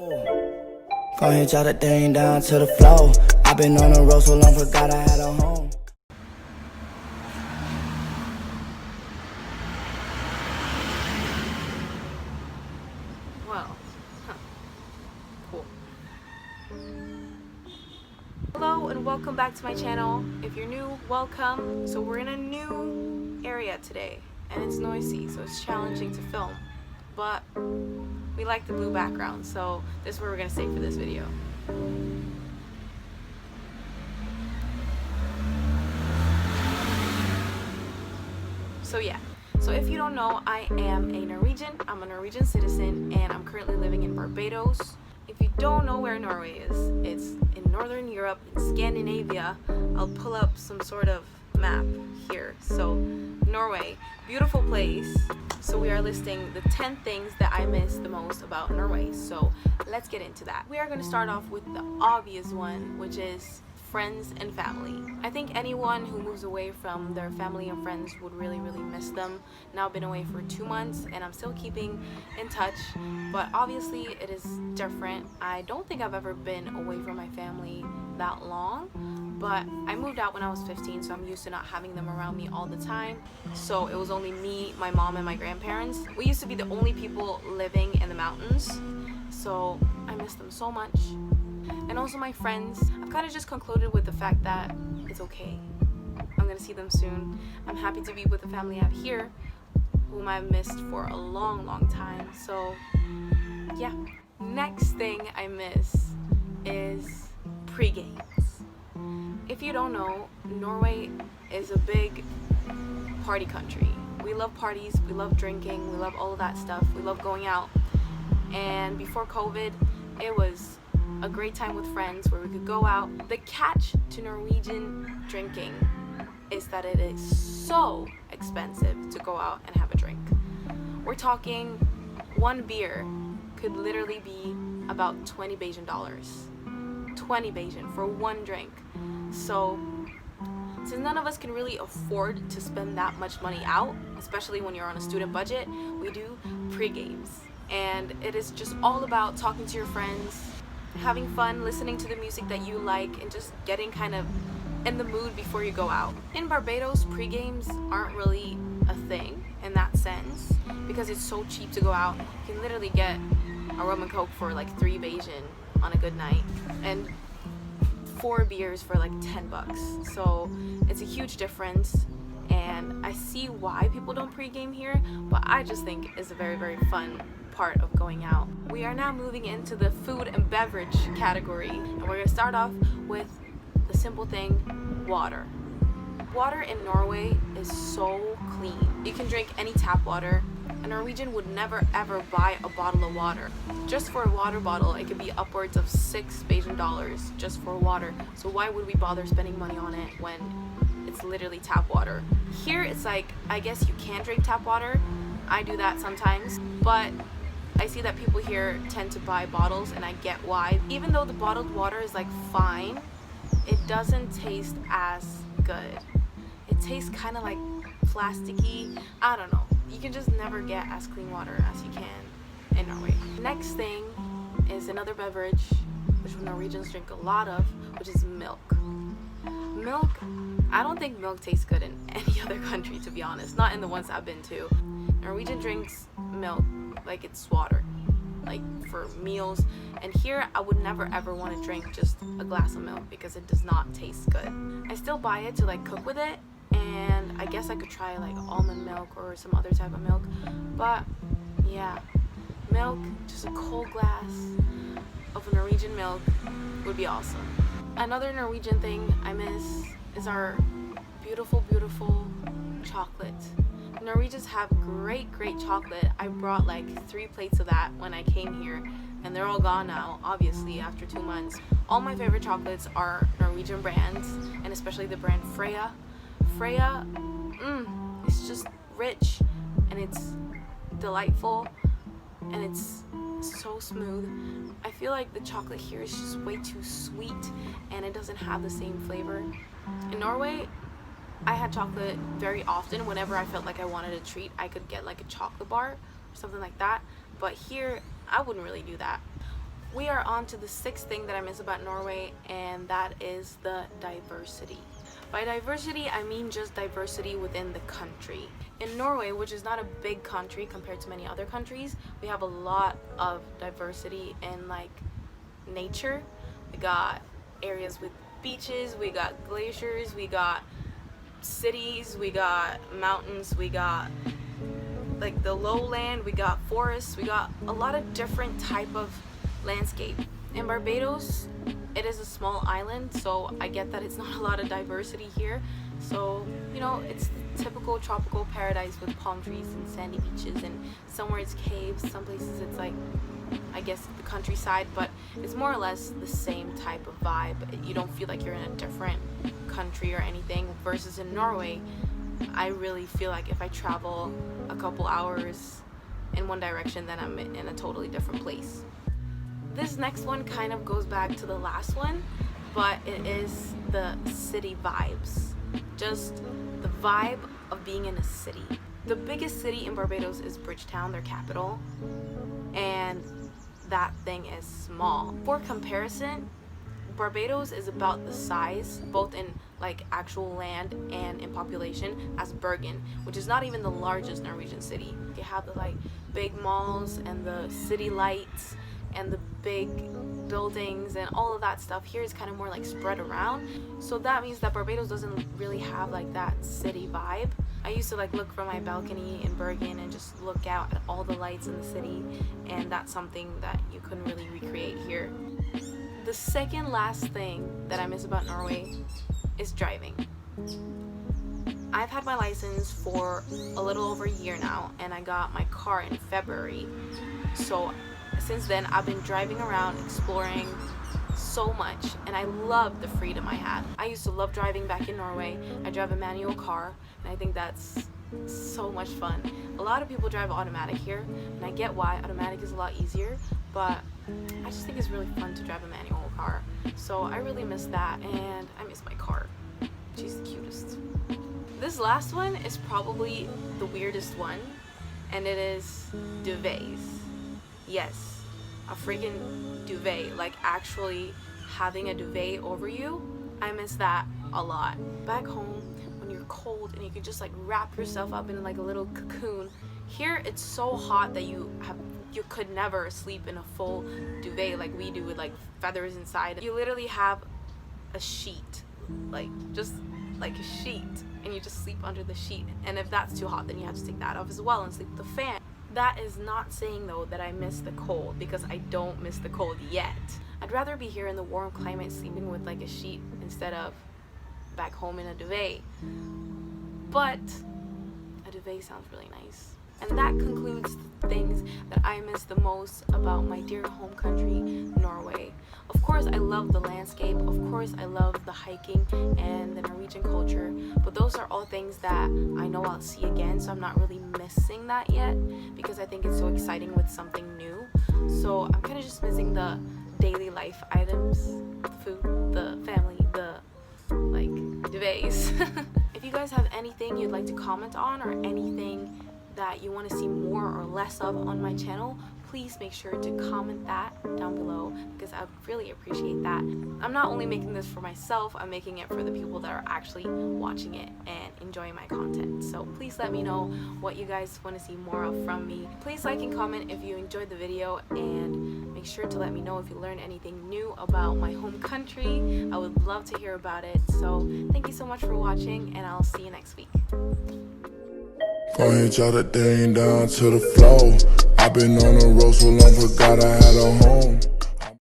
Go ahead, jot that thing down to the floor. I've been on the road so long, forgot I had a home. Well, cool. Hello and welcome back to my channel. If you're new, welcome. So we're in a new area today and it's noisy, so it's challenging to film. But we like the blue background, so this is where we're gonna stay for this video. So yeah, so if you don't know, I am a Norwegian. I'm a Norwegian citizen and I'm currently living in Barbados. If you don't know where Norway is, it's in Northern Europe, in Scandinavia. I'll pull up some sort of map here. So Norway, beautiful place. So we are listing the 10 things that I miss the most about Norway. So let's get into that. We are going to start off with the obvious one, which is friends and family. I think anyone who moves away from their family and friends would really miss them. Now I've been away for 2 months and I'm still keeping in touch, but obviously it is different. I don't think I've ever been away from my family that long, but I moved out when I was 15, so I'm used to not having them around me all the time. So it was only me, my mom, and my grandparents. We used to be the only people living in the mountains, so I miss them so much. And also my friends, I've kind of just concluded with the fact that it's okay. I'm gonna see them soon. I'm happy to be with the family I have here, whom I've missed for a long time. So yeah. Next thing I miss is pre-games. If you don't know, Norway is a big party country. We love parties, we love drinking, we love all of that stuff. We love going out. And before COVID, it was a great time with friends where we could go out. The catch to Norwegian drinking is that it is so expensive to go out and have a drink. We're talking one beer could literally be about 20 Bajan dollars. 20 Bajan for one drink. So since none of us can really afford to spend that much money out, especially when you're on a student budget, we do pre-games. And it is just all about talking to your friends, having fun, listening to the music that you like, and just getting kind of in the mood before you go out. In Barbados, pre-games aren't really a thing in that sense because it's so cheap to go out. You can literally get a rum and coke for like 3 Bajan on a good night and 4 beers for like 10 bucks. So it's a huge difference, and I see why people don't pre-game here, but I just think it's a very fun part of going out. We are now moving into the food and beverage category, and we're gonna start off with the simple thing, water. Water in Norway is so clean. You can drink any tap water. A Norwegian would never ever buy a bottle of water. Just for a water bottle, it could be upwards of 6 Bajan dollars just for water. So why would we bother spending money on it when it's literally tap water? Here it's like, I guess you can drink tap water. I do that sometimes, but I see that people here tend to buy bottles, and I get why. Even though the bottled water is like fine, it doesn't taste as good. It tastes kind of like plasticky. I don't know. You can just never get as clean water as you can in Norway. Next thing is another beverage which Norwegians drink a lot of, which is milk. Milk, I don't think milk tastes good in any other country, to be honest. Not in the ones I've been to. Norwegian drinks milk like it's water, like for meals. And here I would never ever want to drink just a glass of milk because it does not taste good. I still buy it to like cook with it, and I guess I could try like almond milk or some other type of milk, but yeah, milk, just a cold glass of Norwegian milk would be awesome. Another Norwegian thing I miss is our beautiful chocolate. Norwegians have great chocolate. I brought like 3 plates of that when I came here, and they're all gone now, obviously, after 2 months. All my favorite chocolates are Norwegian brands, and especially the brand Freya. Freya, it's just rich, and it's delightful, and it's so smooth. I feel like the chocolate here is just way too sweet, and it doesn't have the same flavor. In Norway, I had chocolate very often. Whenever I felt like I wanted a treat, I could get like a chocolate bar or something like that. But here, I wouldn't really do that. We are on to the sixth thing that I miss about Norway, and that is the diversity. By diversity, I mean just diversity within the country. In Norway, which is not a big country compared to many other countries, we have a lot of diversity in like nature. We got areas with beaches, we got glaciers, we got cities, we got mountains, we got like the lowland, we got forests, we got a lot of different type of landscape. In Barbados, it is a small island, so I get that it's not a lot of diversity here. So, you know, it's the typical tropical paradise with palm trees and sandy beaches, and somewhere it's caves, some places it's like, I guess, the countryside, but it's more or less the same type of vibe. You don't feel like you're in a different country or anything, versus in Norway, I really feel like if I travel a couple hours in one direction, then I'm in a totally different place. This next one kind of goes back to the last one, but it is the city vibes. Just the vibe of being in a city. The biggest city in Barbados is Bridgetown, their capital, and that thing is small. For comparison, Barbados is about the size, both in like actual land and in population, as Bergen, which is not even the largest Norwegian city. They have the like big malls and the city lights and the big buildings and all of that stuff. Here is kind of more like spread around, so that means that Barbados doesn't really have like that city vibe. I used to like look from my balcony in Bergen and just look out at all the lights in the city, and that's something that you couldn't really recreate here. The second last thing that I miss about Norway is driving. I've had my license for a little over a year now, and I got my car in February. So since then, I've been driving around, exploring so much, and I love the freedom I had. I used to love driving back in Norway. I drive a manual car, and I think that's so much fun. A lot of people drive automatic here, and I get why. Automatic is a lot easier, but I just think it's really fun to drive a manual car. So I really miss that, and I miss my car. She's the cutest. This last one is probably the weirdest one, and it is duvets. Yes, a freaking duvet, like actually having a duvet over you. I miss that a lot. Back home, when you're cold and you can just like wrap yourself up in like a little cocoon. Here it's so hot that you could never sleep in a full duvet like we do with like feathers inside. You literally have a sheet, like just like a sheet, and you just sleep under the sheet. And if that's too hot, then you have to take that off as well and sleep with the fan. That is not saying though that I miss the cold, because I don't miss the cold yet. I'd rather be here in the warm climate sleeping with like a sheet instead of back home in a duvet. But a duvet sounds really nice. And that concludes the things that I miss the most about my dear home country, Norway. Of course, I love the landscape. Of course, I love the hiking and the Norwegian culture. But those are all things that I know I'll see again, so I'm not really missing that yet, because I think it's so exciting with something new. So I'm kind of just missing the daily life items, the food, the family, the like duvets. If you guys have anything you'd like to comment on, or anything that you want to see more or less of on my channel, please make sure to comment that down below, because I really appreciate that. I'm not only making this for myself, I'm making it for the people that are actually watching it and enjoying my content. So please let me know what you guys want to see more of from me. Please like and comment if you enjoyed the video, and make sure to let me know if you learned anything new about my home country. I would love to hear about it. So thank you so much for watching, and I'll see you next week. Gonna drop that thing down to the floor. I've been on the road so long, forgot I had a home.